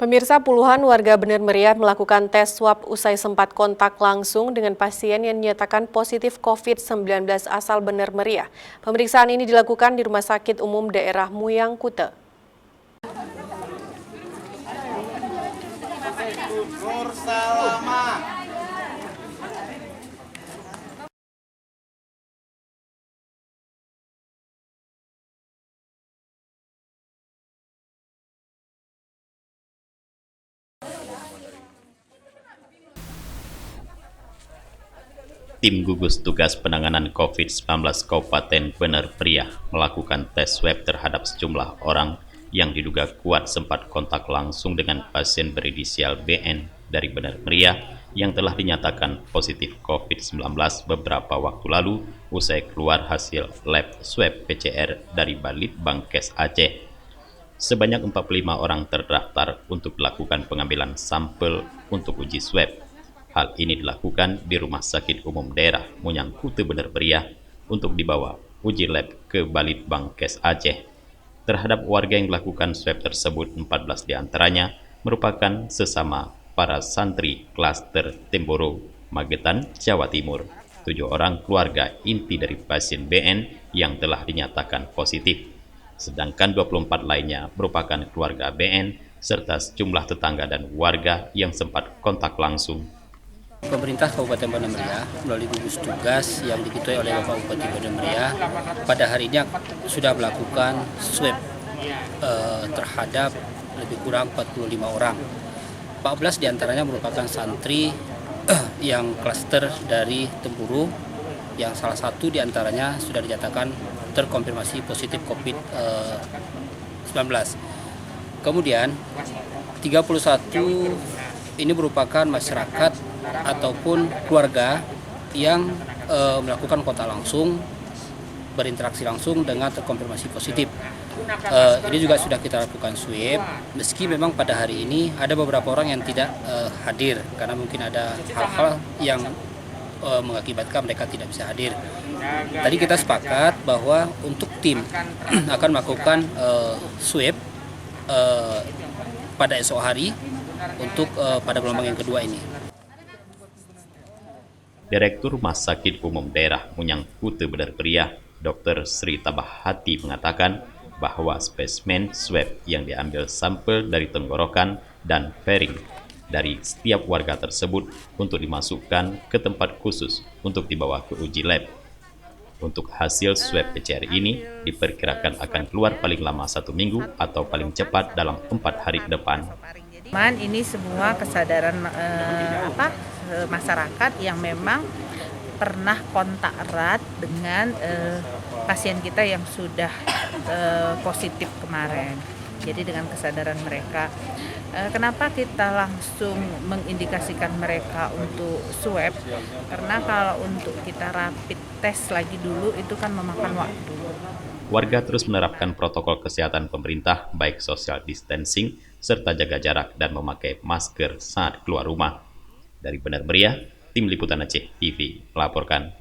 Pemirsa, puluhan warga Bener Meriah melakukan tes swab usai sempat kontak langsung dengan pasien yang dinyatakan positif COVID-19 asal Bener Meriah. Pemeriksaan ini dilakukan di Rumah Sakit Umum Daerah Muyang Kuta. Tim gugus tugas penanganan COVID-19 Kabupaten Bener Meriah melakukan tes swab terhadap sejumlah orang yang diduga kuat sempat kontak langsung dengan pasien berinisial BN dari Bener Meriah yang telah dinyatakan positif COVID-19 beberapa waktu lalu usai keluar hasil lab swab PCR dari Balitbangkes Aceh. Sebanyak 45 orang terdaftar untuk dilakukan pengambilan sampel untuk uji swab. Hal ini dilakukan di Rumah Sakit Umum Daerah Muyang Kuta Bener Meriah untuk dibawa uji lab ke Balitbangkes Aceh. Terhadap warga yang melakukan swab tersebut, 14 diantaranya merupakan sesama para santri klaster Temboro, Magetan, Jawa Timur. 7 orang keluarga inti dari pasien BN yang telah dinyatakan positif. Sedangkan 24 lainnya merupakan keluarga BN serta sejumlah tetangga dan warga yang sempat kontak langsung. Pemerintah Kabupaten Bener Meriah melalui gugus tugas yang diketuai oleh Bapak Bupati Bener Meriah pada hari ini sudah melakukan swab terhadap lebih kurang 45 orang. 14 diantaranya merupakan santri yang klaster dari Tempuru, yang salah satu diantaranya sudah dinyatakan terkonfirmasi positif COVID-19. Kemudian 31 ini merupakan masyarakat ataupun keluarga yang melakukan kontak langsung, berinteraksi langsung dengan terkonfirmasi positif. Ini juga sudah kita lakukan swab, meski memang pada hari ini ada beberapa orang yang tidak hadir karena mungkin ada hal-hal yang mengakibatkan mereka tidak bisa hadir. Tadi kita sepakat bahwa untuk tim akan melakukan swab pada esok hari untuk pada gelombang yang kedua ini. Direktur Rumah Sakit Umum Daerah Muyang Kuta Bener Meriah, Dr. Sri Tabahati mengatakan bahwa spesimen swab yang diambil sampel dari tenggorokan dan faring dari setiap warga tersebut untuk dimasukkan ke tempat khusus untuk dibawa ke uji lab. Untuk hasil swab PCR ini diperkirakan akan keluar paling lama 1 minggu atau paling cepat dalam 4 hari ke depan. Ini semua kesadaran masyarakat yang memang pernah kontak erat dengan pasien kita yang sudah positif kemarin. Jadi dengan kesadaran mereka, kenapa kita langsung mengindikasikan mereka untuk swab? Karena kalau untuk kita rapid test lagi dulu itu kan memakan waktu. Warga terus menerapkan protokol kesehatan pemerintah baik social distancing serta jaga jarak dan memakai masker saat keluar rumah. Dari Bener Meriah, Tim Liputan Aceh TV melaporkan.